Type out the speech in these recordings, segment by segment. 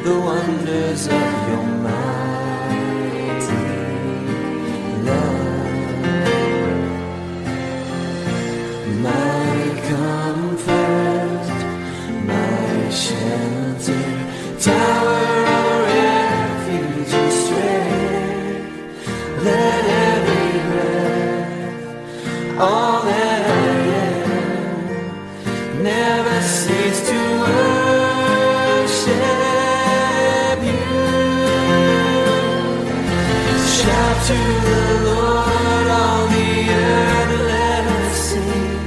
the wonders of your mighty love. My comfort, my shelter, tower of refuge and strength. Let every breath, all that I am, never cease to worship you. Shout to the Lord, all the earth, let us sing.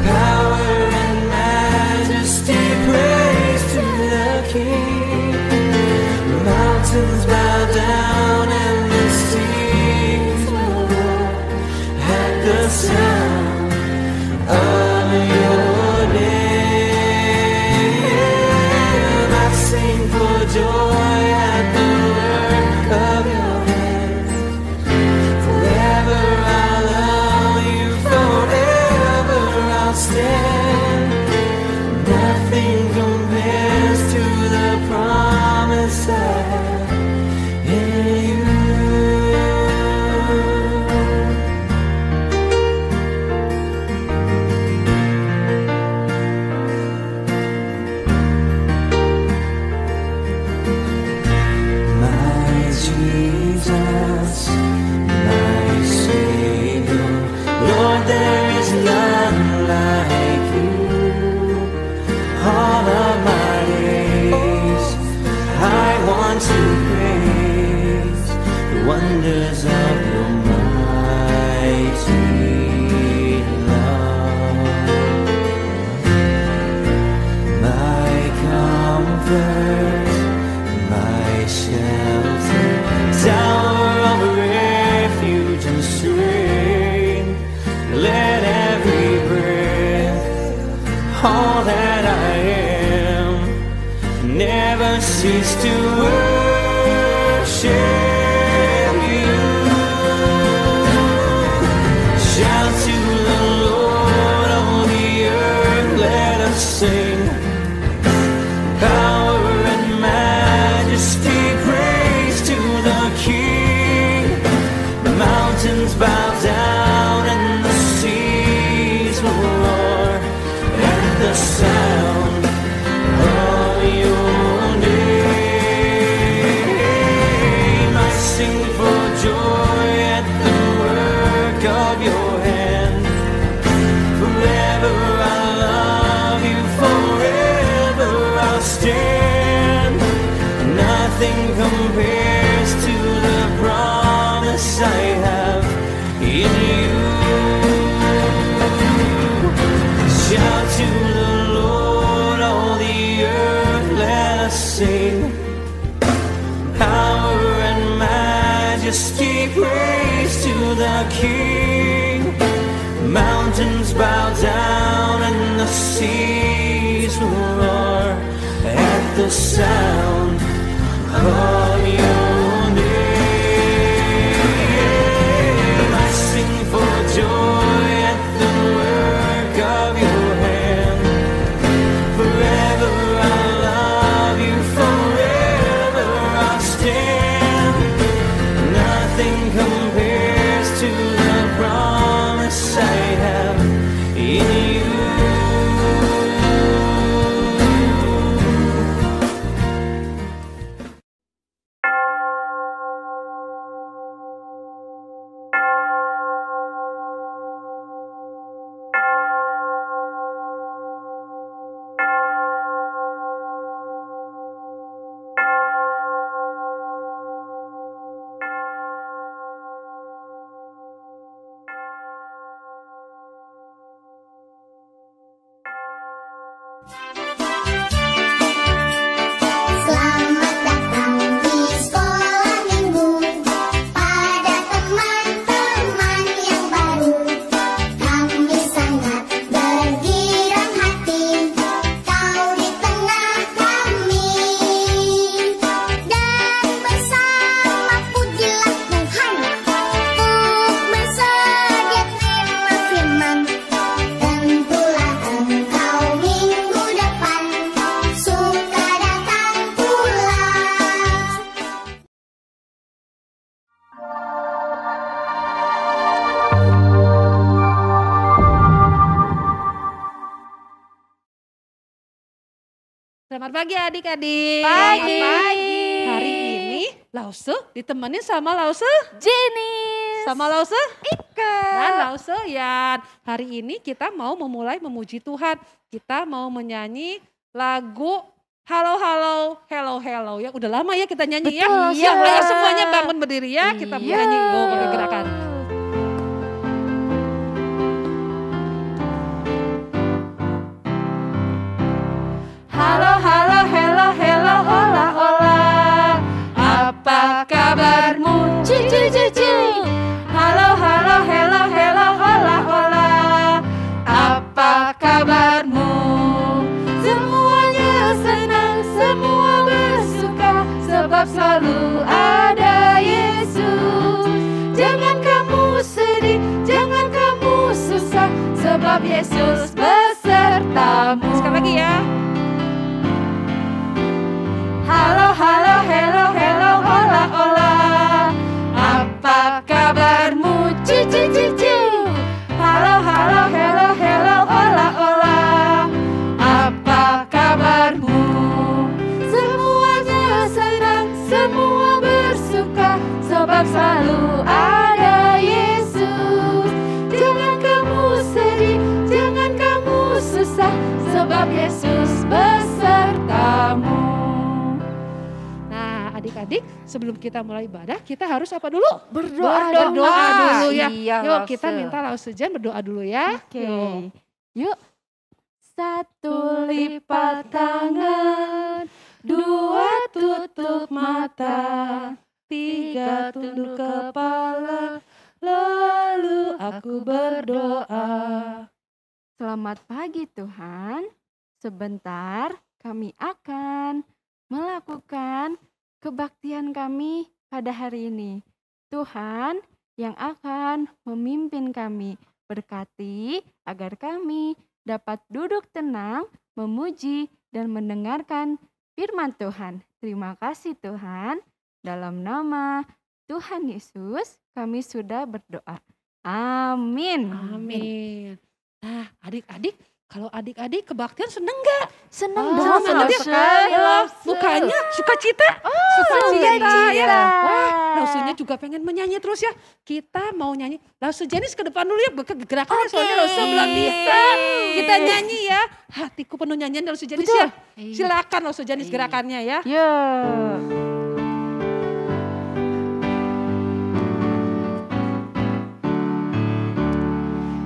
Power and majesty, praise to the King. The mountains bow down and the seas will roar at the sound of your name. I sing for joy at the work of your hands. Forever I'll love you, forever I'll stand. Nothing compares to the promise I have in you. My Jesus, my Savior, Lord, there is none like you. All of my days I want to praise the wonders of your mighty love. My comfort, my shelter, tower of refuge and strength. Let every breath, all that I am, never cease to worship you. Shout to the Lord, all the earth, let us sing. Power and majesty, praise to the King. The mountains bow down and the seas will roar at the sound of your name. I sing for joy at the work of your hand. Forever I'll love you, forever I'll stand. Nothing compares to the promise I have in you. Shout to the Lord, all the earth, let us sing. Power and majesty, praise to the King. Mountains bow down and the seas will roar at the sound of your name. I sing for joy at the work of your hand. Forever I'll love you, forever I'll stand. Nothing compares to the promise I have in you. pagi adik-adik. Pagi. Hari ini Lause ditemenin sama Lause Jenis. sama Lause Ika. dan Lause Yan. Hari ini kita mau memulai memuji Tuhan. Kita mau menyanyi lagu Halo halo, hello hello ya. Udah lama ya kita nyanyi ya. Betul, Ya, Lause. ayo semuanya bangun berdiri ya. Kita Iya. nyanyi pakai gerakan. Halo halo hello hello hola hola. Apa kabarmu? Cici cici. Halo halo hello hello hola hola. Apa kabarmu? Semuanya senang, semua bersuka, sebab selalu ada Yesus. Jangan kamu sedih, jangan kamu susah, sebab Yesus besertamu. Sekali lagi ya. Halo halo hello hello hola hola. Apa kabarmu? Cici cici. Halo halo hello hello hola hola. Apa kabarmu? Semuanya senang, semua bersuka, sebab selalu ada Yesus. Jangan kamu sedih, jangan kamu susah, sebab Yesus besertamu. Nah, adik-adik, sebelum kita mulai ibadah, kita harus apa dulu? Berdoa dulu ya. Iya, Yuk, Lause. kita minta Lause Jan berdoa dulu ya. Oke. Yuk. Yuk. Satu lipat tangan, dua tutup mata, Tiga tunduk kepala, lalu aku berdoa. Selamat pagi Tuhan. Sebentar kami akan melakukan kebaktian kami pada hari ini. Tuhan yang akan memimpin kami, berkati agar kami dapat duduk tenang, memuji dan mendengarkan firman Tuhan. Terima kasih Tuhan. Dalam nama Tuhan Yesus kami sudah berdoa. Amin. Amin. Nah, adik-adik, kalau adik-adik kebaktian seneng gak? Senang Oh, banget senang Lause. ya. Mukanya sukacita. Sukacita ya. sukacita. Wah, Lausenya juga pengen menyanyi terus ya. Kita mau nyanyi. Lause Janis ke depan dulu ya. Gerakannya soalnya Lause belum bisa. Kita nyanyi ya. Hatiku penuh nyanyian Lause Janis ya. Silakan Lause Janis gerakannya ya. Yuk.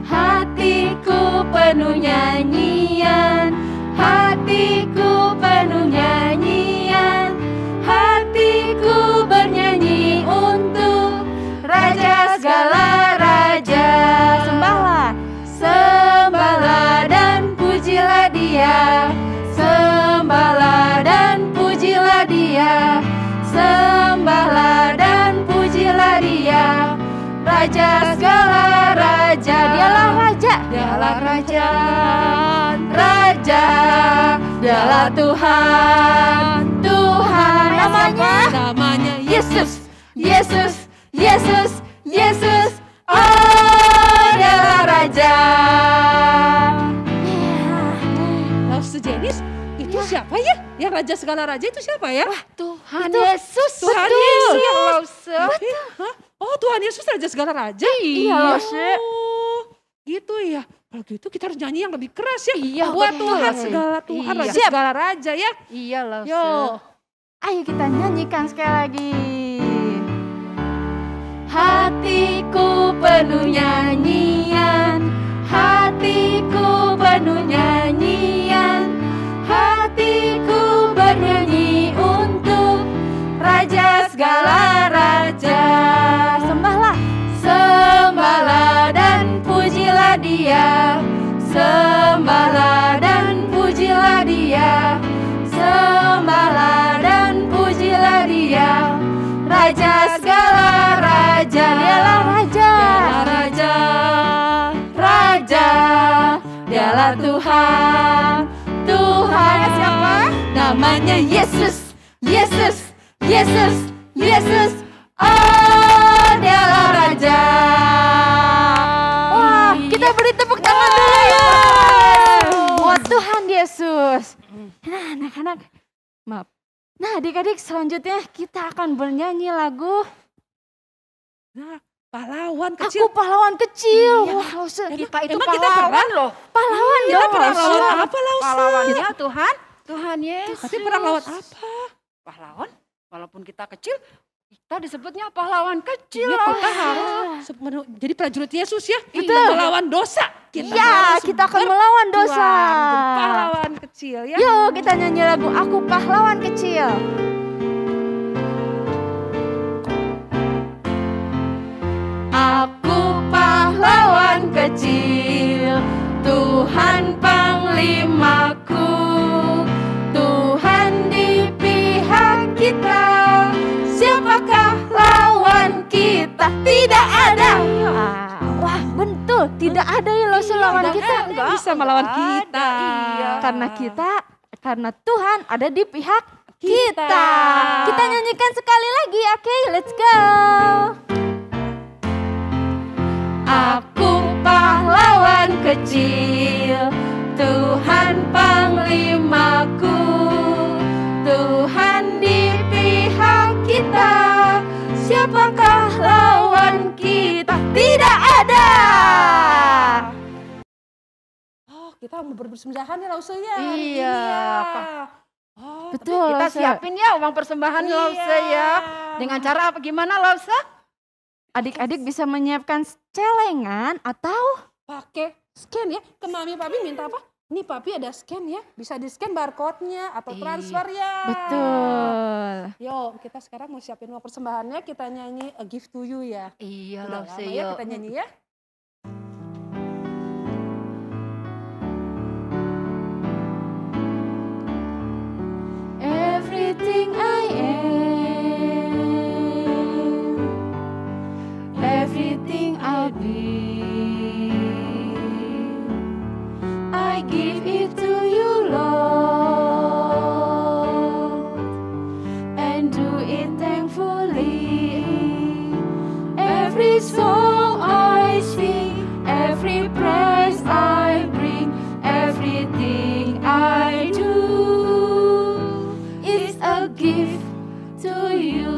Hatiku penuh nyanyian, hatiku penuh nyanyian, hatiku bernyanyi untuk Raja segala raja. Sembahlah, sembahlah dan pujilah Dia, sembahlah dan pujilah Dia, sembahlah dan pujilah Dia. Raja segala raja, dialah raja, dialah raja, raja, dialah Tuhan, Tuhan. Namanya Yesus, Yesus, Yesus, Yesus, oh dialah raja. Lause Janis itu siapa ya? Yang raja segala raja itu siapa ya? Tuhan Yesus, Tuhan betul. Yesus. Iya, Lause. Hah? Oh, Tuhan Yesus raja segala raja. Iya, Lause. Oh, gitu ya. Kalau gitu kita harus nyanyi yang lebih keras ya. Iya, Buat betul. Tuhan segala Tuhan Iya. raja Siap. segala raja ya. Iya, Lause. Yo. Ayo kita nyanyikan sekali lagi. Hatiku penuh nyanyian, hatiku penuh nyanyian, hatiku bernyanyi untuk Raja segala raja. Sembahlah, sembahlah dan pujilah Dia, sembahlah dan pujilah Dia, sembahlah dan pujilah Dia. Raja segala raja, dialah raja, dialah raja, raja, dialah Tuhan, Tuhan. Siapa? Namanya Yesus, Yesus, Yesus, Yesus. Oh, dialah raja. Wah, kita beri tepuk tangan dulu ya. Buat Tuhan Yesus. Nah, anak-anak, Maaf. Nah adik-adik selanjutnya kita akan bernyanyi lagu Nah, pahlawan kecil. Aku Pahlawan Kecil. Iya. Wah, Lause. Kita itu Emang kita pahlawan pernah? loh. Pahlawan Kita dong. pernah Lause. lawan apa Lause? Pahlawannya Tuhan Yesus. Tapi perang lawan apa? Pahlawan, walaupun kita kecil, kita disebutnya pahlawan kecil. Iya, loh. kita harus jadi prajurit Yesus ya. Kita Betul. melawan dosa. Kita Iya, harus kita akan melawan dosa. berjuang, jadi pahlawan kecil ya. Yuk kita nyanyi lagu Aku Pahlawan Kecil. Aku pahlawan kecil, Tuhan panglimaku, Tuhan di pihak kita, siapakah lawan kita? Tidak ada. Wah betul, tidak ada ya Lause lawan kita. Enggak bisa melawan Nggak kita. ada, iya. Karena Tuhan ada di pihak kita. Kita nyanyikan sekali lagi, oke? Let's go. Aku pahlawan kecil, Tuhan panglimaku, Tuhan di pihak kita, siapakah lawan kita? Tidak ada. Oh, kita mau bersembahan ya Lause ya. hari ini Iya, ya. Oh, Betul. Kita Lause. siapin ya uang persembahan Iya. Lause ya. Dengan cara apa gimana Lause? Adik-adik bisa menyiapkan celengan atau pakai scan ya. Ke mami papi minta apa? Nih papi ada scan ya. Bisa di scan barcode-nya atau Iya. transfer ya. betul. Yuk kita sekarang mau siapin uang persembahannya. Kita nyanyi A Gift to You ya. Iya Udah Lause lama ya yuk. kita nyanyi ya. Everything I am, everything I'll be, I give it to you, Lord, and do it thankfully. Every song I sing, every praise I bring, everything I do is a gift to you.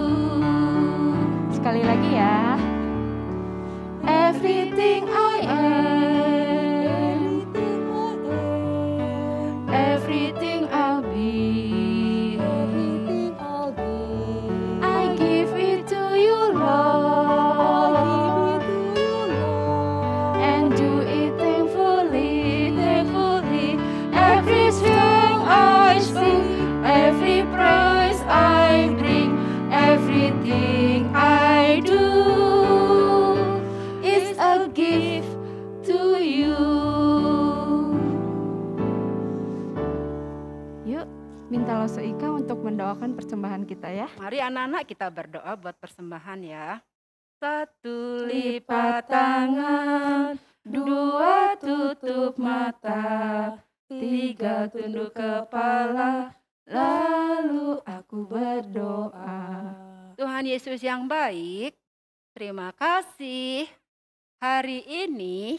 Sekali lagi ya. Everything I am, everything I'll be, I give it to you, Lord, and do it thankfully, thankfully. Every song I sing, every praise I bring, everything I do is a gift to you. Yuk, minta Lause Ika untuk mendoakan persembahan kita ya. Mari anak-anak kita berdoa buat persembahan ya. Satu lipat tangan, dua tutup mata, tiga tunduk kepala, lalu aku berdoa. Tuhan Yesus yang baik, terima kasih. Hari ini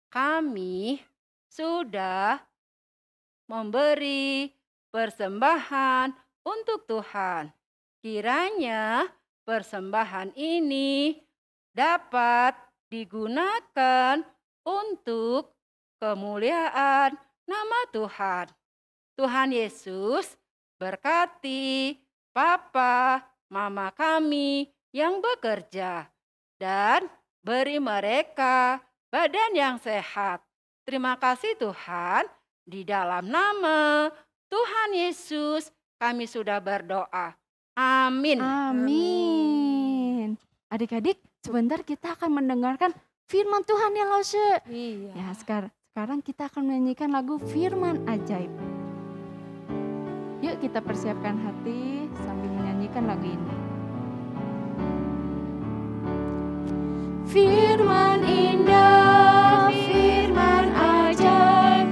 kami sudah memberi persembahan untuk Tuhan. Kiranya persembahan ini dapat digunakan untuk kemuliaan nama Tuhan. Tuhan Yesus berkati Papa, Mama kami yang bekerja dan beri mereka badan yang sehat. Terima kasih Tuhan, di dalam nama Tuhan Yesus kami sudah berdoa. Amin. Amin. Adik-adik, sebentar kita akan mendengarkan firman Tuhan ya Lause. Iya. Ya, sekarang kita akan menyanyikan lagu Firman Ajaib. Yuk kita persiapkan hati sambil menyanyikan lagu ini. Firman indah, firman ajaib,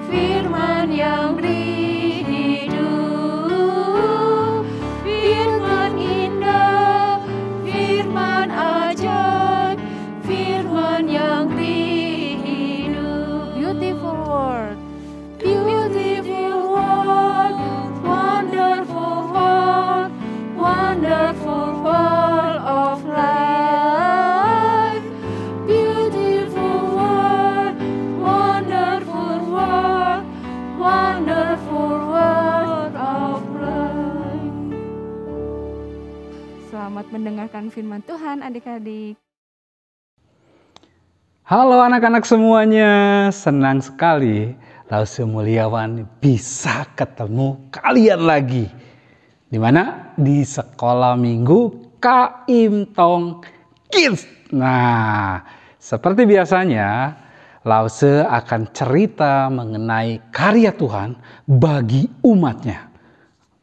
firman yang beri hidup. Firman indah, firman ajaib, firman yang beri hidup. Beautiful word, beautiful word, wonderful Selamat mendengarkan firman Tuhan adik-adik. Halo anak-anak semuanya, senang sekali Lause Muliawan bisa ketemu kalian lagi. Di mana? Di sekolah minggu Kaim Tong Kids. Nah, seperti biasanya Lause akan cerita mengenai karya Tuhan bagi umatnya.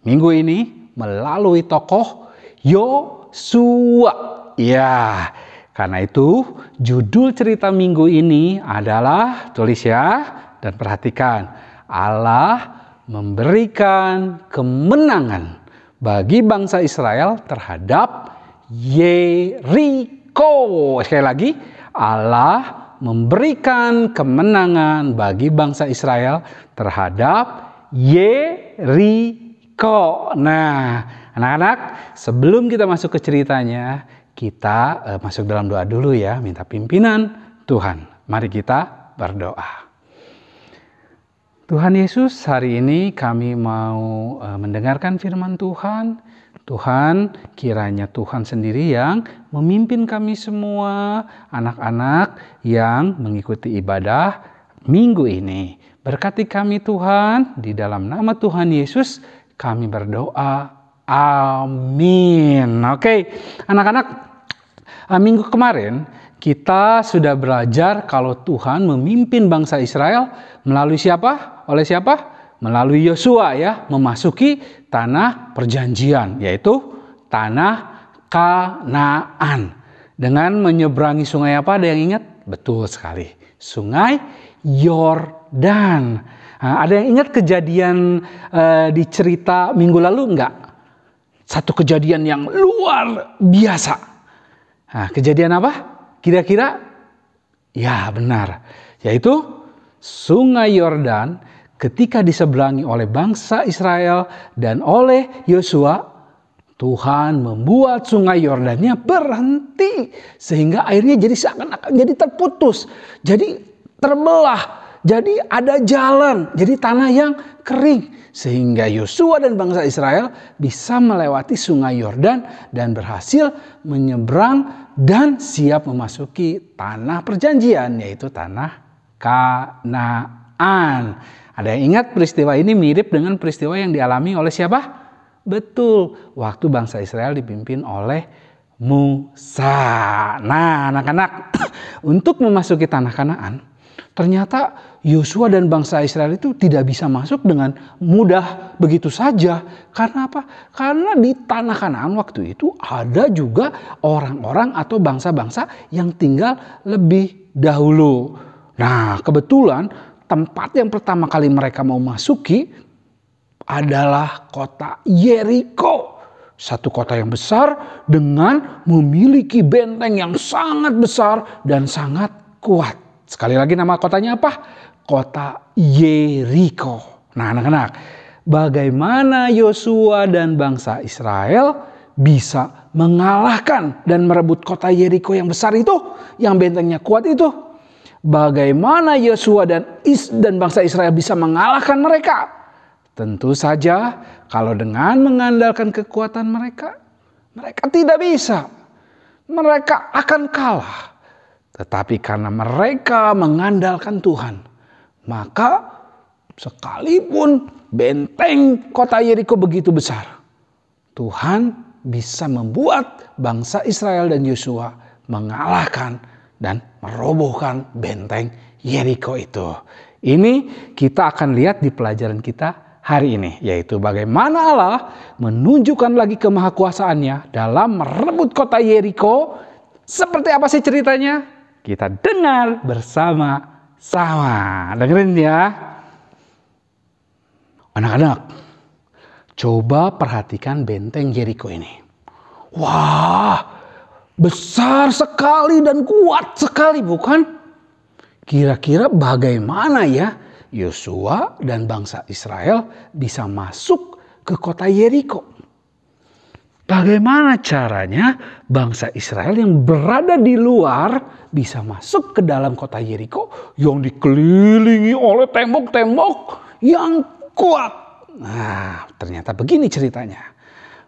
Minggu ini melalui tokoh Yosua. Ya, karena itu judul cerita minggu ini adalah, tulis ya dan perhatikan, Allah memberikan kemenangan bagi bangsa Israel terhadap Yeriko. Sekali lagi, Allah memberikan kemenangan bagi bangsa Israel terhadap Yeriko. Nah, anak-anak, sebelum kita masuk ke ceritanya, kita masuk dalam doa dulu ya, minta pimpinan Tuhan. Mari kita berdoa. Tuhan Yesus, hari ini kami mau mendengarkan firman Tuhan. Tuhan, kiranya Tuhan sendiri yang memimpin kami semua, anak-anak yang mengikuti ibadah minggu ini. Berkati kami Tuhan, di dalam nama Tuhan Yesus kami berdoa, amin. Oke, anak-anak, minggu kemarin kita sudah belajar kalau Tuhan memimpin bangsa Israel melalui siapa? Oleh siapa? Melalui Yosua ya, memasuki tanah perjanjian, yaitu tanah Kanaan. Dengan menyeberangi sungai apa? Ada yang ingat? Betul sekali, sungai Yordan. Nah, ada yang ingat kejadian di cerita minggu lalu enggak? Satu kejadian yang luar biasa. Nah, kejadian apa? Kira-kira? Ya benar. Yaitu sungai Yordan ketika diseberangi oleh bangsa Israel dan oleh Yosua, Tuhan membuat sungai Yordannya berhenti. Sehingga airnya jadi seakan-akan jadi terputus. Jadi terbelah. Jadi ada jalan, jadi tanah yang kering. Sehingga Yosua dan bangsa Israel bisa melewati sungai Yordan dan berhasil menyeberang dan siap memasuki tanah perjanjian, yaitu tanah Kanaan. Ada yang ingat peristiwa ini mirip dengan peristiwa yang dialami oleh siapa? Betul, waktu bangsa Israel dipimpin oleh Musa. Nah anak-anak, untuk memasuki tanah Kanaan, ternyata Yosua dan bangsa Israel itu tidak bisa masuk dengan mudah begitu saja. Karena apa? Karena di tanah Kanaan waktu itu ada juga orang-orang atau bangsa-bangsa yang tinggal lebih dahulu. Nah, kebetulan tempat yang pertama kali mereka mau masuki adalah kota Yeriko. Satu kota yang besar dengan memiliki benteng yang sangat besar dan sangat kuat. Sekali lagi nama kotanya apa? Kota Yeriko. Nah anak-anak, bagaimana Yosua dan bangsa Israel bisa mengalahkan dan merebut kota Yeriko yang besar itu, yang bentengnya kuat itu? Bagaimana Yosua dan bangsa Israel bisa mengalahkan mereka? Tentu saja kalau dengan mengandalkan kekuatan mereka, mereka tidak bisa. Mereka akan kalah. Tetapi karena mereka mengandalkan Tuhan, maka sekalipun benteng kota Yeriko begitu besar, Tuhan bisa membuat bangsa Israel dan Yosua mengalahkan dan merobohkan benteng Yeriko itu. Ini kita akan lihat di pelajaran kita hari ini, yaitu bagaimana Allah menunjukkan lagi kemahakuasaannya dalam merebut kota Yeriko. Seperti apa sih ceritanya? Kita dengar bersama-sama. Dengerin ya. Anak-anak, coba perhatikan benteng Yeriko ini. Wah, besar sekali dan kuat sekali, bukan? Kira-kira bagaimana ya Yosua dan bangsa Israel bisa masuk ke kota Yeriko? Bagaimana caranya bangsa Israel yang berada di luar bisa masuk ke dalam kota Yeriko yang dikelilingi oleh tembok-tembok yang kuat? Nah, ternyata begini ceritanya.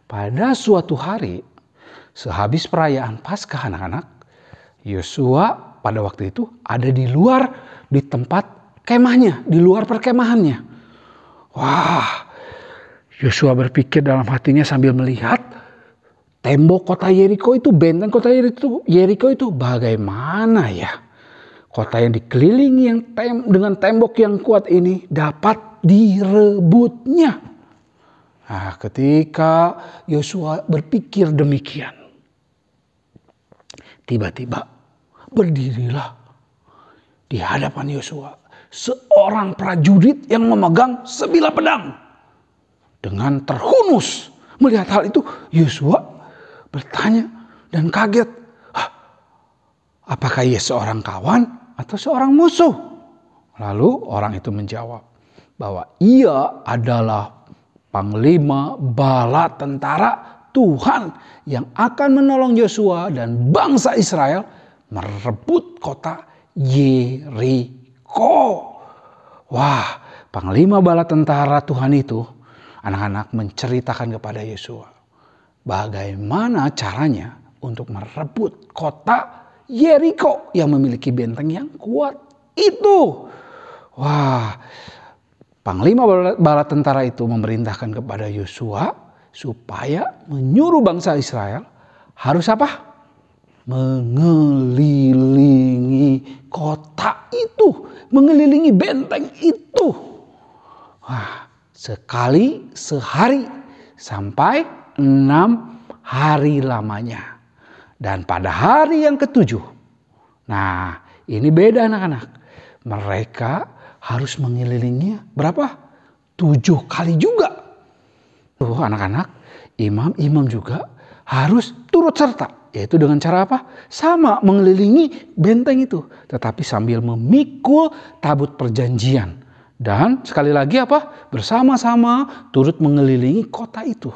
Pada suatu hari, Sehabis perayaan Paskah anak-anak, Yosua pada waktu itu ada di luar, di tempat kemahnya, di luar perkemahannya. Wah, Yosua berpikir dalam hatinya sambil melihat tembok kota Yeriko itu, benteng kota Yeriko itu bagaimana ya? Kota yang dikelilingi dengan tembok yang kuat ini dapat direbutnya. Nah, ketika Yosua berpikir demikian, tiba-tiba berdirilah di hadapan Yosua seorang prajurit yang memegang sebilah pedang. Dengan terhunus melihat hal itu, Yosua bertanya dan kaget, apakah ia seorang kawan atau seorang musuh? Lalu orang itu menjawab bahwa ia adalah panglima bala tentara Tuhan yang akan menolong Yosua dan bangsa Israel merebut kota Yeriko. Wah, panglima bala tentara Tuhan itu, anak-anak menceritakan kepada Yosua bagaimana caranya untuk merebut kota Yeriko yang memiliki benteng yang kuat itu. Wah, panglima bala tentara itu memerintahkan kepada Yosua supaya menyuruh bangsa Israel harus apa? Mengelilingi kota itu, mengelilingi benteng itu. Wah, sekali sehari sampai 6 hari lamanya. Dan pada hari yang ke-7, nah ini beda anak-anak. Mereka harus mengelilinginya berapa? 7 kali juga. Tuh anak-anak, imam-imam juga harus turut serta. Yaitu dengan cara apa? Sama, mengelilingi benteng itu. Tetapi sambil memikul tabut perjanjian. Dan sekali lagi apa? Bersama-sama turut mengelilingi kota itu.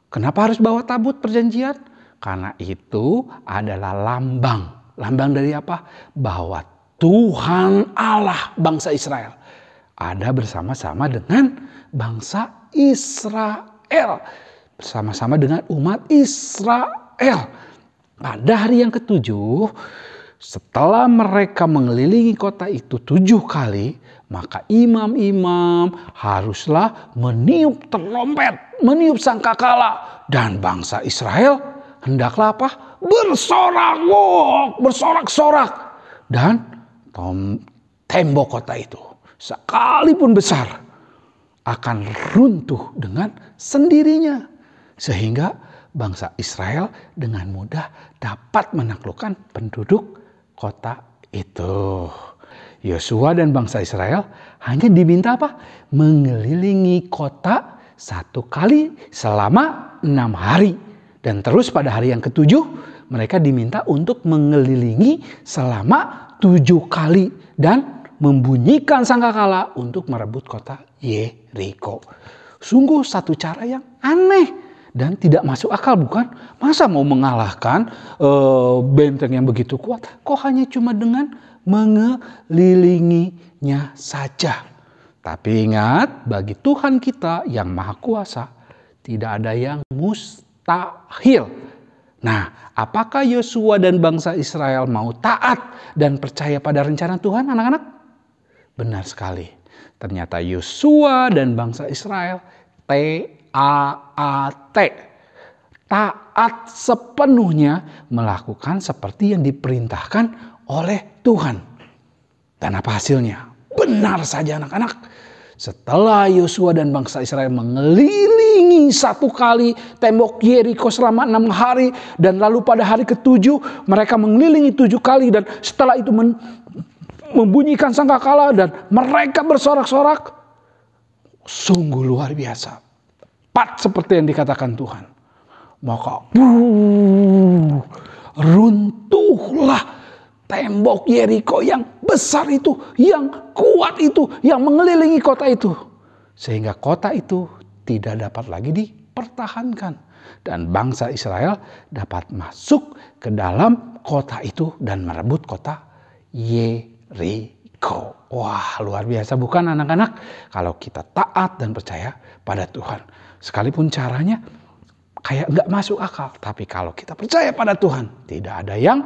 Kenapa harus bawa tabut perjanjian? Karena itu adalah lambang. Lambang dari apa? Bahwa Tuhan Allah bangsa Israel ada bersama-sama dengan bangsa Israel. Bersama-sama dengan umat Israel. Pada hari yang ke-7, setelah mereka mengelilingi kota itu 7 kali, maka imam-imam haruslah meniup trompet, meniup sangkakala, dan bangsa Israel hendaklah apa? Bersorak-sorak. Dan tembok kota itu sekalipun besar akan runtuh dengan sendirinya. Sehingga bangsa Israel dengan mudah dapat menaklukkan penduduk kota itu. Yosua dan bangsa Israel hanya diminta apa? Mengelilingi kota 1 kali selama 6 hari. Dan terus pada hari yang ke-7 mereka diminta untuk mengelilingi selama 7 kali. Dan membunyikan sangkakala untuk merebut kota Yeriko. Sungguh satu cara yang aneh. Dan tidak masuk akal, bukan? Masa mau mengalahkan benteng yang begitu kuat? Kok hanya cuma dengan mengelilinginya saja? Tapi ingat, bagi Tuhan kita yang Maha Kuasa, tidak ada yang mustahil. Nah, apakah Yosua dan bangsa Israel mau taat dan percaya pada rencana Tuhan, anak-anak? Benar sekali. Ternyata Yosua dan bangsa Israel taat sepenuhnya melakukan seperti yang diperintahkan oleh Tuhan. Dan apa hasilnya? Benar saja anak-anak. Setelah Yosua dan bangsa Israel mengelilingi 1 kali tembok Yeriko selama 6 hari. Dan lalu pada hari ke-7 mereka mengelilingi 7 kali. Dan setelah itu membunyikan sangkakala dan mereka bersorak-sorak. Sungguh luar biasa. Tepat seperti yang dikatakan Tuhan. Maka runtuhlah tembok Yeriko yang besar itu, yang kuat itu, yang mengelilingi kota itu. Sehingga kota itu tidak dapat lagi dipertahankan. Dan bangsa Israel dapat masuk ke dalam kota itu dan merebut kota Yeriko. Wah, luar biasa bukan anak-anak? Kalau kita taat dan percaya pada Tuhan. Sekalipun caranya kayak nggak masuk akal. Tapi kalau kita percaya pada Tuhan, tidak ada yang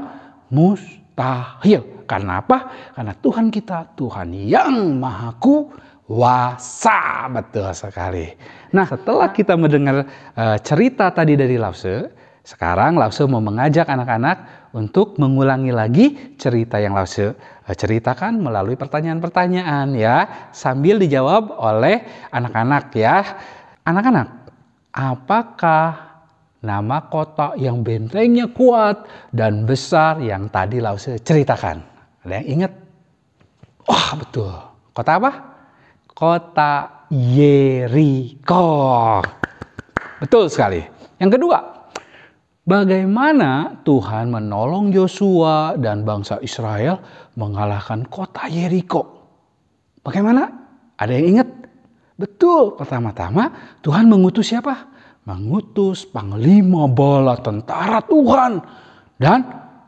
mustahil. Karena apa? Karena Tuhan kita, Tuhan yang Maha Kuasa. Betul sekali. Nah, setelah kita mendengar cerita tadi dari Lause, sekarang Lause mau mengajak anak-anak untuk mengulangi lagi cerita yang Lause ceritakan melalui pertanyaan-pertanyaan ya, sambil dijawab oleh anak-anak ya. Anak-anak, apakah nama kota yang bentengnya kuat dan besar yang tadi Lause ceritakan? Ada yang ingat? Wah, betul. Kota apa? Kota Yeriko. Betul sekali. Yang kedua, bagaimana Tuhan menolong Yosua dan bangsa Israel mengalahkan kota Yeriko? Bagaimana? Ada yang ingat? Betul, pertama-tama Tuhan mengutus siapa? Mengutus panglima bala tentara Tuhan. Dan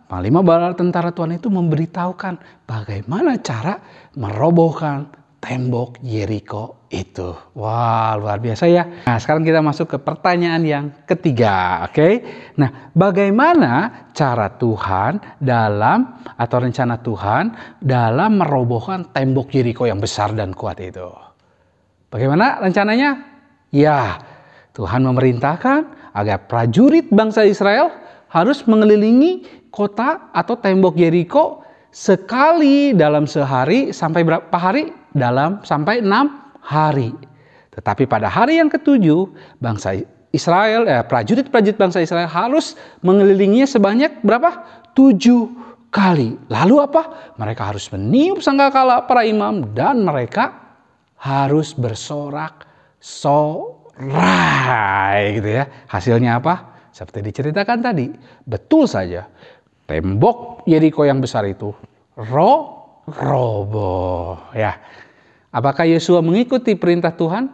panglima bala tentara Tuhan itu memberitahukan bagaimana cara merobohkan tembok Yeriko itu. Wah, luar biasa ya. Nah, sekarang kita masuk ke pertanyaan yang ketiga, oke? Nah, bagaimana cara Tuhan dalam atau rencana Tuhan dalam merobohkan tembok Yeriko yang besar dan kuat itu? Bagaimana rencananya? Ya, Tuhan memerintahkan agar prajurit bangsa Israel harus mengelilingi kota atau tembok Yeriko sekali dalam sehari sampai berapa hari? Sampai 6 hari. Tetapi pada hari yang ketujuh, bangsa Israel, prajurit-prajurit bangsa Israel harus mengelilinginya sebanyak berapa? 7 kali. Lalu apa? Mereka harus meniup sangkakala para imam dan mereka harus bersorak-sorai gitu ya. Hasilnya apa? Seperti diceritakan tadi. Betul saja. Tembok Yeriko yang besar itu roboh ya. Apakah Yosua mengikuti perintah Tuhan?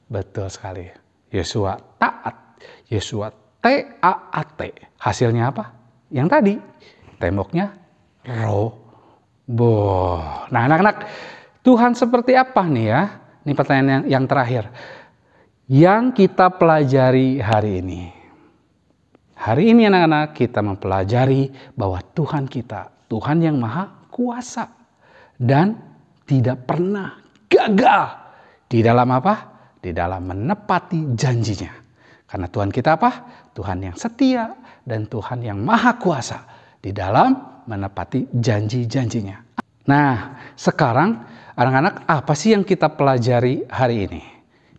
Betul sekali. Yosua taat. Yosua taat. Hasilnya apa? Yang tadi. Temboknya roboh. Nah, anak-anak, Tuhan seperti apa nih ya? Ini pertanyaan yang terakhir. Yang kita pelajari hari ini. Hari ini anak-anak kita mempelajari bahwa Tuhan kita, Tuhan yang Maha Kuasa. Dan tidak pernah gagal di dalam apa? Di dalam menepati janjinya. Karena Tuhan kita apa? Tuhan yang setia dan Tuhan yang Maha Kuasa di dalam menepati janji-janjinya. Nah, sekarang anak-anak, apa sih yang kita pelajari hari ini?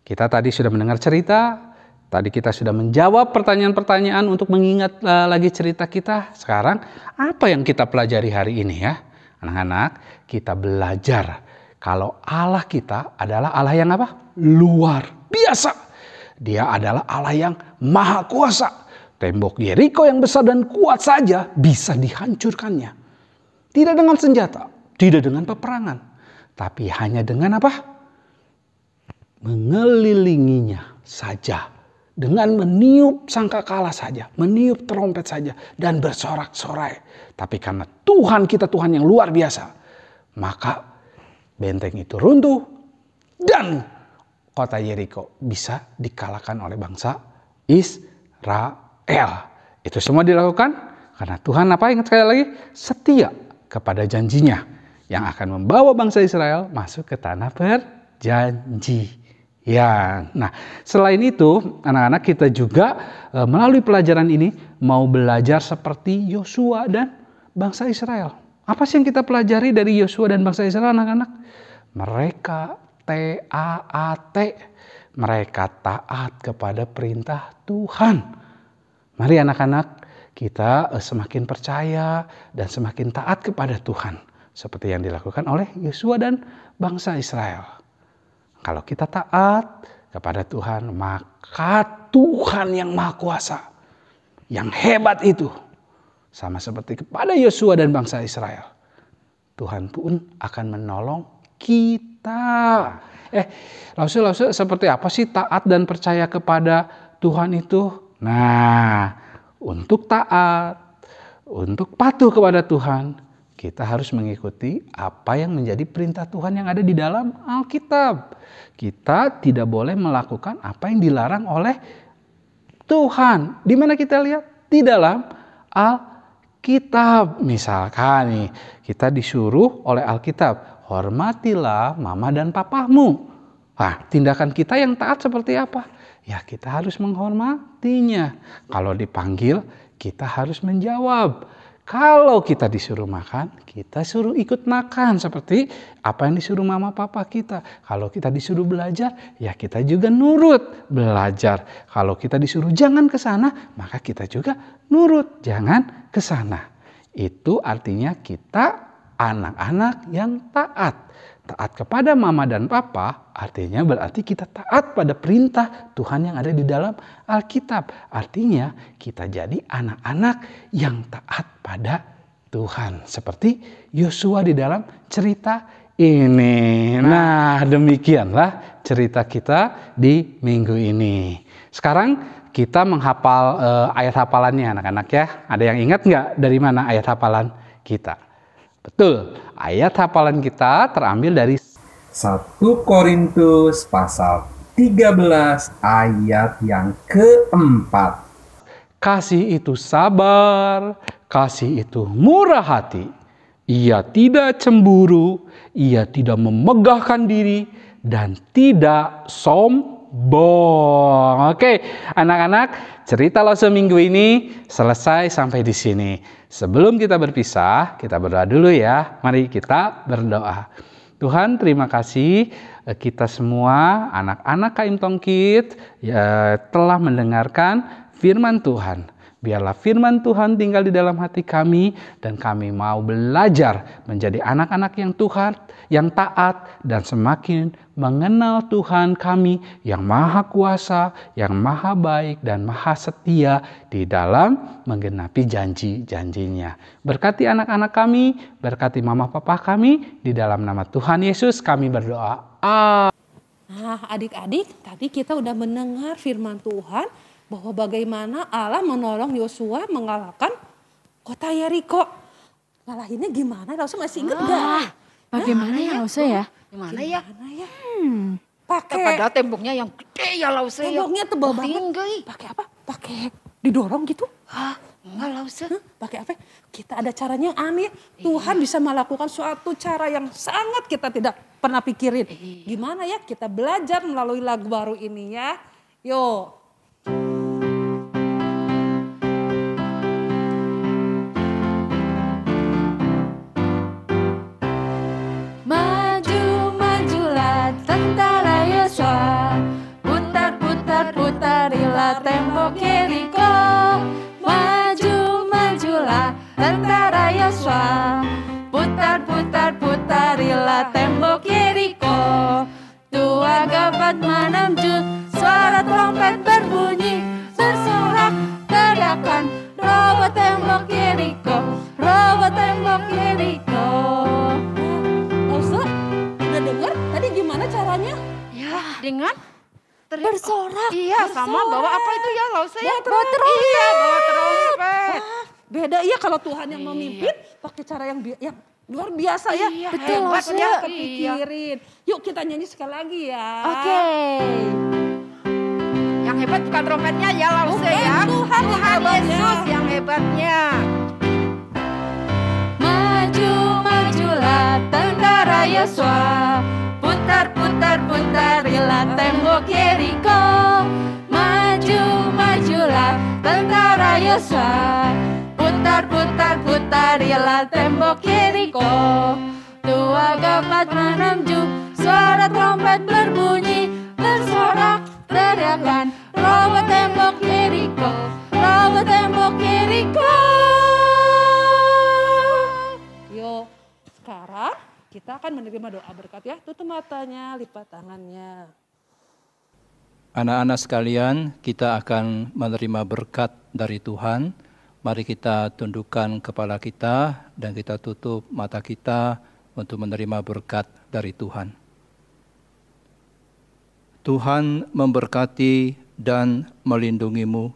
Kita tadi sudah mendengar cerita, tadi kita sudah menjawab pertanyaan-pertanyaan untuk mengingat lagi cerita kita. Sekarang apa yang kita pelajari hari ini ya? Anak-anak, kita belajar kalau Allah kita adalah Allah yang apa? Luar biasa. Dia adalah Allah yang Maha Kuasa. Tembok Yeriko yang besar dan kuat saja bisa dihancurkannya. Tidak dengan senjata, tidak dengan peperangan, tapi hanya dengan apa? Mengelilinginya saja. Dengan meniup sangkakala saja, meniup trompet saja, dan bersorak-sorai. Tapi karena Tuhan kita Tuhan yang luar biasa, maka benteng itu runtuh dan kota Yeriko bisa dikalahkan oleh bangsa Israel. Itu semua dilakukan karena Tuhan apa? Ingat sekali lagi, setia kepada janjinya yang akan membawa bangsa Israel masuk ke tanah perjanjian. Ya, nah selain itu anak-anak kita juga melalui pelajaran ini mau belajar seperti Yosua dan bangsa Israel. Apa sih yang kita pelajari dari Yosua dan bangsa Israel anak-anak? Mereka taat. Mereka taat kepada perintah Tuhan. Mari anak-anak kita semakin percaya dan semakin taat kepada Tuhan. Seperti yang dilakukan oleh Yosua dan bangsa Israel. Kalau kita taat kepada Tuhan, maka Tuhan yang Maha Kuasa, yang hebat itu, sama seperti kepada Yosua dan bangsa Israel, Tuhan pun akan menolong kita. Lause seperti apa sih taat dan percaya kepada Tuhan itu? Nah, untuk taat, untuk patuh kepada Tuhan, kita harus mengikuti apa yang menjadi perintah Tuhan yang ada di dalam Alkitab. Kita tidak boleh melakukan apa yang dilarang oleh Tuhan. Di mana kita lihat? Di dalam Alkitab. Misalkan nih, kita disuruh oleh Alkitab, hormatilah mama dan papamu. Nah, tindakan kita yang taat seperti apa? Ya, kita harus menghormatinya. Kalau dipanggil, kita harus menjawab. Kalau kita disuruh makan, kita suruh ikut makan seperti apa yang disuruh mama papa kita. Kalau kita disuruh belajar, ya kita juga nurut belajar. Kalau kita disuruh jangan ke sana, maka kita juga nurut jangan ke sana. Itu artinya kita anak-anak yang taat. Taat kepada mama dan papa artinya berarti kita taat pada perintah Tuhan yang ada di dalam Alkitab. Artinya kita jadi anak-anak yang taat pada Tuhan. Seperti Yosua di dalam cerita ini. Nah, demikianlah cerita kita di minggu ini. Sekarang kita menghafal ayat hafalannya anak-anak ya. Ada yang ingat nggak dari mana ayat hafalan kita? Betul, ayat hafalan kita terambil dari 1 Korintus pasal 13 ayat yang keempat. Kasih itu sabar, kasih itu murah hati. Ia tidak cemburu, ia tidak memegahkan diri, dan tidak sombong. Oke, anak-anak, cerita Lause minggu ini selesai sampai di sini. Sebelum kita berpisah, kita berdoa dulu ya. Mari kita berdoa. Tuhan, terima kasih kita semua anak-anak KM Tongkit telah mendengarkan firman Tuhan. Biarlah firman Tuhan tinggal di dalam hati kami dan kami mau belajar menjadi anak-anak yang Tuhan, yang taat dan semakin mengenal Tuhan kami yang Maha Kuasa, yang Maha Baik dan Maha Setia di dalam menggenapi janji-janjinya. Berkati anak-anak kami, berkati mama papa kami, di dalam nama Tuhan Yesus kami berdoa. Nah, adik-adik, tadi kita udah mendengar firman Tuhan bahwa bagaimana Allah menolong Yosua mengalahkan kota Yeriko. Ngalahinnya gimana? Lause masih inget gak? Bagaimana ya Lause ya? Gimana ya? Pakai Pada temboknya yang gede ya Lause. temboknya tebal banget. Pakai apa? Pakai didorong gitu? Hah? Enggak Lause. Pakai apa? Kita ada caranya yang aneh. Tuhan bisa melakukan suatu cara yang sangat kita tidak pernah pikirin. Gimana ya? Kita belajar melalui lagu baru ini ya. Yuk. Maju-majulah tentara Yosua, putar-putar-putarilah tembok Yeriko. Maju-majulah tentara Yosua, putar-putar-putarilah tembok Yeriko. Dua gabat menamju, suara trompet berbunyi, bersorak teriakan, roboh tembok Yeriko, roboh tembok Yeriko. Lause, udah denger tadi gimana caranya? Ya, dengan Bersorak. Iya, sama bawa apa itu ya Lause ya? Bawa trompet. Iya, bawa trompet. Beda iya kalau Tuhan yang memimpin pakai cara yang luar biasa ya. Iya, betul, Hebat Lause. ya kepikirin. Yuk kita nyanyi sekali lagi ya. Oke. Yang hebat bukan trompetnya ya Lause ya. Tuhan yang hebatnya. Yesus yang hebatnya. Maju-majulah tentara Yosua, putar-putar-putarilah tembok Yeriko. Maju-majulah tentara Yosua, putar-putar-putarilah tembok Yeriko. Dua gabat menamju, suara trompet berbunyi, bersorak teriakan, roboh tembok Yeriko, roboh tembok Yeriko. Yuk sekarang kita akan menerima doa berkat ya. Tutup matanya, lipat tangannya. Anak-anak sekalian, kita akan menerima berkat dari Tuhan. Mari kita tundukkan kepala kita dan kita tutup mata kita untuk menerima berkat dari Tuhan. Tuhan memberkati dan melindungimu.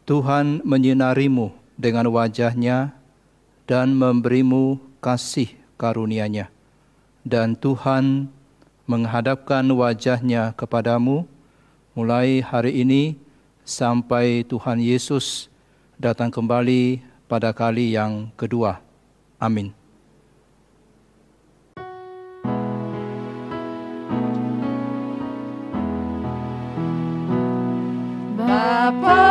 Tuhan menyinarimu dengan wajah-Nya dan memberimu kasih karunia-Nya. Dan Tuhan menghadapkan wajah-Nya kepadamu mulai hari ini sampai Tuhan Yesus datang kembali pada kali yang kedua. Amin. Bapa,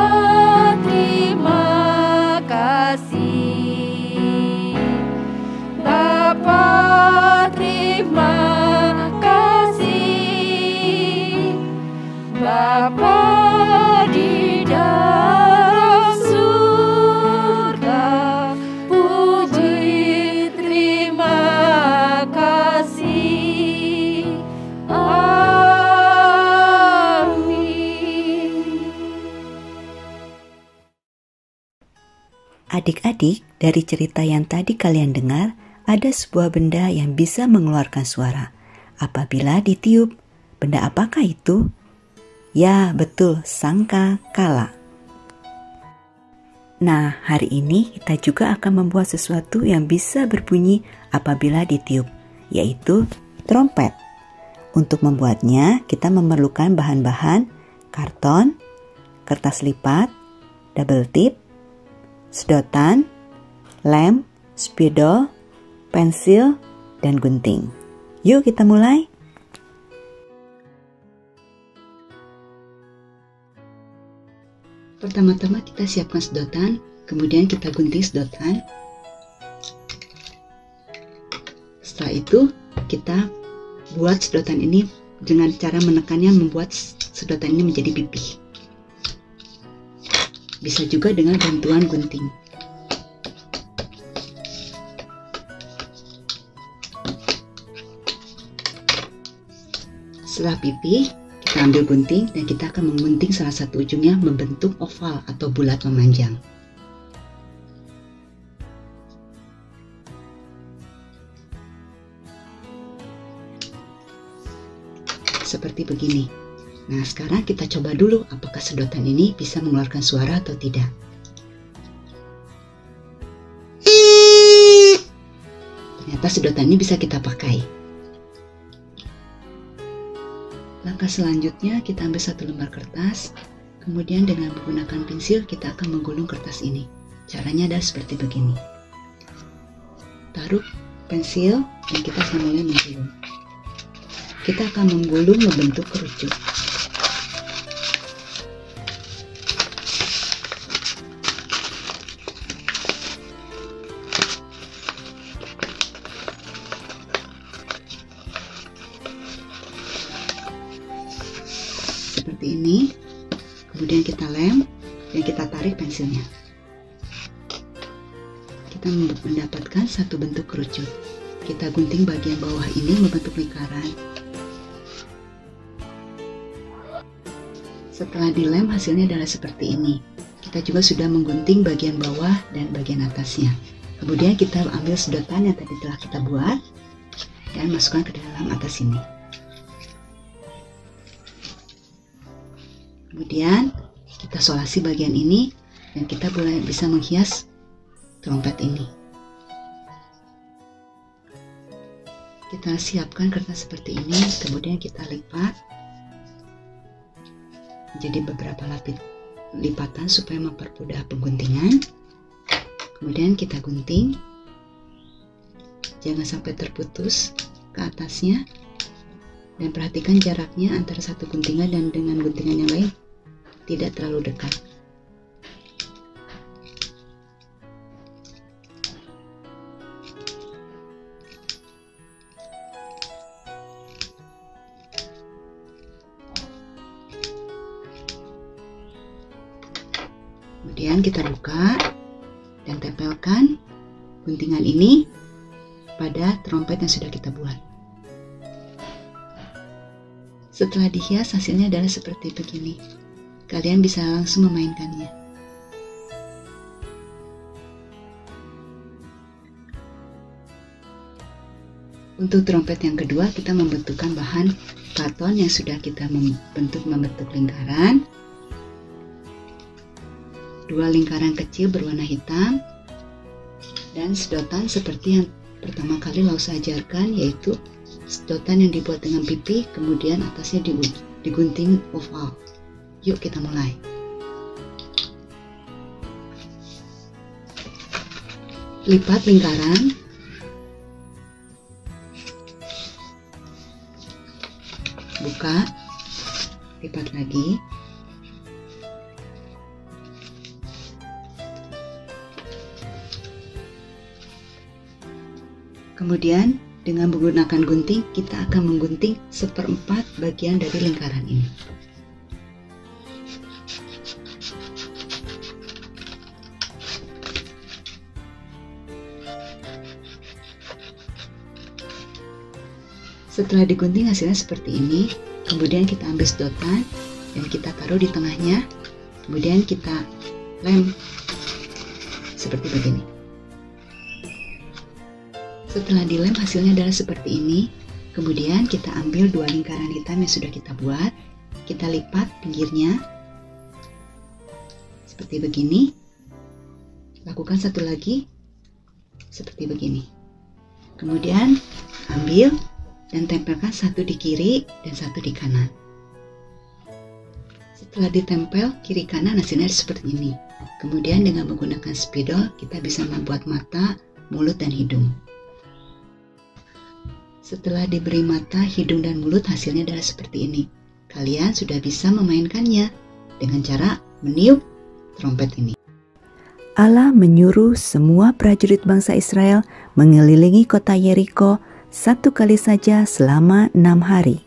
terima kasih. Bapa, terima kasih. Bapa di dalam surga, puji terima kasih. Adik-adik, dari cerita yang tadi kalian dengar, ada sebuah benda yang bisa mengeluarkan suara. Apabila ditiup, benda apakah itu? Ya, betul, sangka kala. Nah, hari ini kita juga akan membuat sesuatu yang bisa berbunyi apabila ditiup, yaitu trompet. Untuk membuatnya, kita memerlukan bahan-bahan karton, kertas lipat, double tip, sedotan, lem, spidol, pensil, dan gunting. Yuk kita mulai. Pertama-tama kita siapkan sedotan, kemudian kita gunting sedotan. Setelah itu kita buat sedotan ini dengan cara menekannya, membuat sedotan ini menjadi pipih. Bisa juga dengan bantuan gunting. Setelah pipih, kita ambil gunting dan kita akan menggunting salah satu ujungnya membentuk oval atau bulat memanjang. Seperti begini. Nah, sekarang kita coba dulu apakah sedotan ini bisa mengeluarkan suara atau tidak. Ternyata sedotan ini bisa kita pakai. Langkah selanjutnya kita ambil satu lembar kertas, kemudian dengan menggunakan pensil kita akan menggulung kertas ini. Caranya adalah seperti begini. Taruh pensil dan kita akan mulai menggulung. Kita akan menggulung membentuk kerucut. Seperti ini, kemudian kita lem dan kita tarik pensilnya. Kita mendapatkan satu bentuk kerucut. Kita gunting bagian bawah ini membentuk lingkaran. Setelah dilem hasilnya adalah seperti ini. Kita juga sudah menggunting bagian bawah dan bagian atasnya. Kemudian kita ambil sedotan yang tadi telah kita buat dan masukkan ke dalam atas ini. Kemudian kita solasi bagian ini dan kita boleh bisa menghias trompet ini. Kita siapkan kertas seperti ini, kemudian kita lipat menjadi beberapa lipatan supaya mempermudah pengguntingan. Kemudian kita gunting, jangan sampai terputus ke atasnya, dan perhatikan jaraknya antara satu guntingan dan dengan guntingan yang lain tidak terlalu dekat. Kemudian kita buka dan tempelkan guntingan ini pada trompet yang sudah kita buat. Setelah dihias hasilnya adalah seperti begini. Kalian bisa langsung memainkannya. Untuk trompet yang kedua kita membentukkan bahan karton yang sudah kita membentuk lingkaran. 2 lingkaran kecil berwarna hitam dan sedotan seperti yang pertama kali Lausa ajarkan, yaitu sedotan yang dibuat dengan pipih kemudian atasnya digunting oval. Yuk kita mulai. lipat lingkaran. Buka, lipat lagi. Kemudian dengan menggunakan gunting, kita akan menggunting 1/4 bagian dari lingkaran ini. Setelah digunting hasilnya seperti ini. Kemudian kita ambil sedotan dan kita taruh di tengahnya. Kemudian kita lem seperti begini. Setelah dilem hasilnya adalah seperti ini. Kemudian kita ambil 2 lingkaran hitam yang sudah kita buat. Kita lipat pinggirnya seperti begini. Lakukan satu lagi seperti begini. Kemudian ambil dan tempelkan satu di kiri dan satu di kanan. Setelah ditempel kiri kanan hasilnya seperti ini. Kemudian dengan menggunakan spidol kita bisa membuat mata, mulut, dan hidung. Setelah diberi mata, hidung, dan mulut hasilnya adalah seperti ini. Kalian sudah bisa memainkannya dengan cara meniup trompet ini. Allah menyuruh semua prajurit bangsa Israel mengelilingi kota Yeriko 1 kali saja selama 6 hari.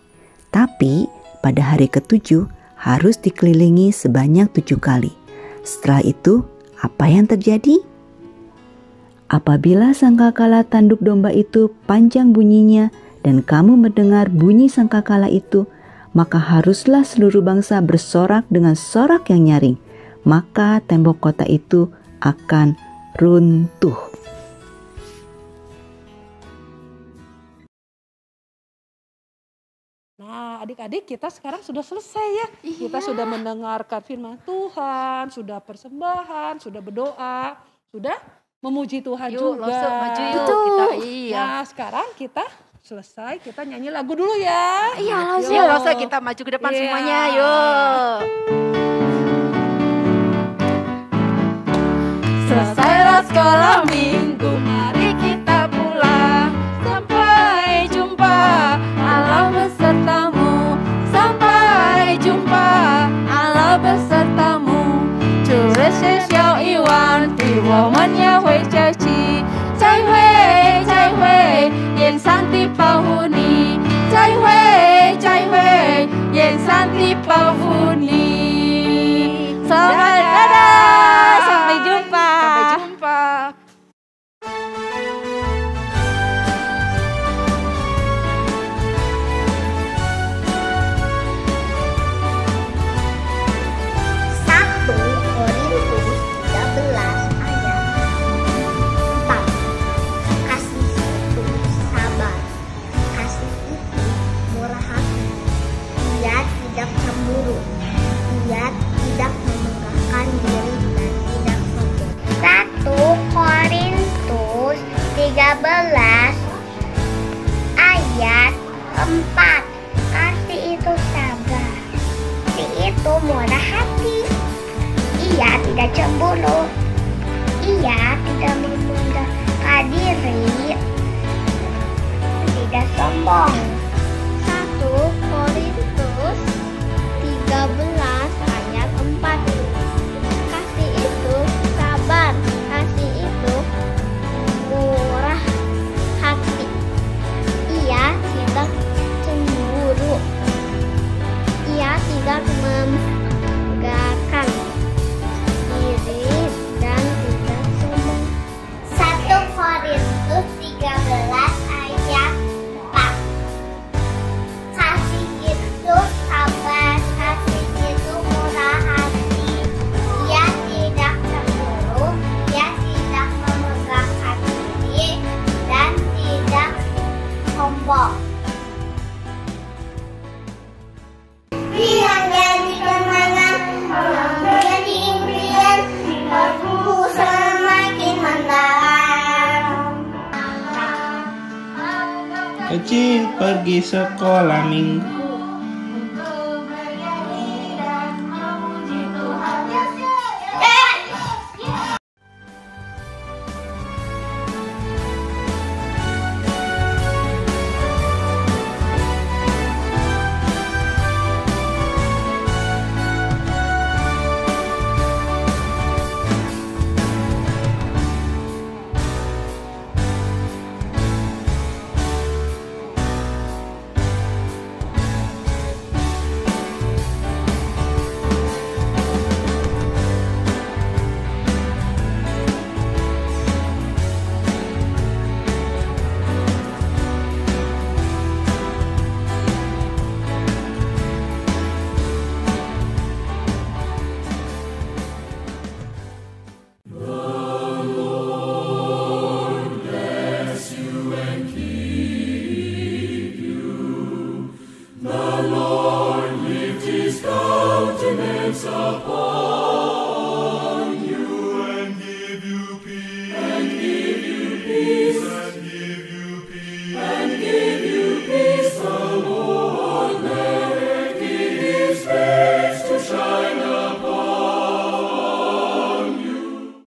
Tapi pada hari ke-7 harus dikelilingi sebanyak 7 kali. Setelah itu, apa yang terjadi? Apabila sangkakala tanduk domba itu panjang bunyinya dan kamu mendengar bunyi sangkakala itu, maka haruslah seluruh bangsa bersorak dengan sorak yang nyaring. Maka tembok kota itu akan runtuh. Nah, adik-adik, kita sekarang sudah selesai ya. Kita sudah mendengarkan firman Tuhan, sudah persembahan, sudah berdoa, sudah memuji Tuhan Yuk, juga. langsung maju yuk. Betul. Kita, iya. Nah, sekarang kita selesai, kita nyanyi lagu dulu ya. Iya, langsung. Yuk, langsung kita maju ke depan Iya. semuanya. Yuk. Selesailah sekolah minggu, mari kita pulang. Sampai jumpa, Allah besertamu. Sampai jumpa, Allah besertamu. 主日学校一完毕，我们也会假期。再会，再会，愿上帝保护你。再会，再会，愿上帝保护你。Selamat dadah, sampai jumpa. Sampai jumpa. Ia tidak membanggakan diri dan tidak sombong. 1 Korintus 13 ayat 4. Kasih itu sabar, kasih itu murah hati. Ia tidak cemburu, ia tidak membanggakan diri, tidak sombong. 1 Korintus 13 ayat 4. Kasih itu sabar, kasih itu murah hati. Ia tidak cemburu, ia tidak membanggakan diri dan tidak sombong. 1 Korintus 13 ayat 4. Kasih itu sabar, kasih itu murah hati. Ia tidak cemburu, ia tidak membanggakan diri dan tidak sombong. Biar jadi kenangan, menjadi impian, hidupku semakin mendalam. Kecil pergi sekolah minggu. and give you peace.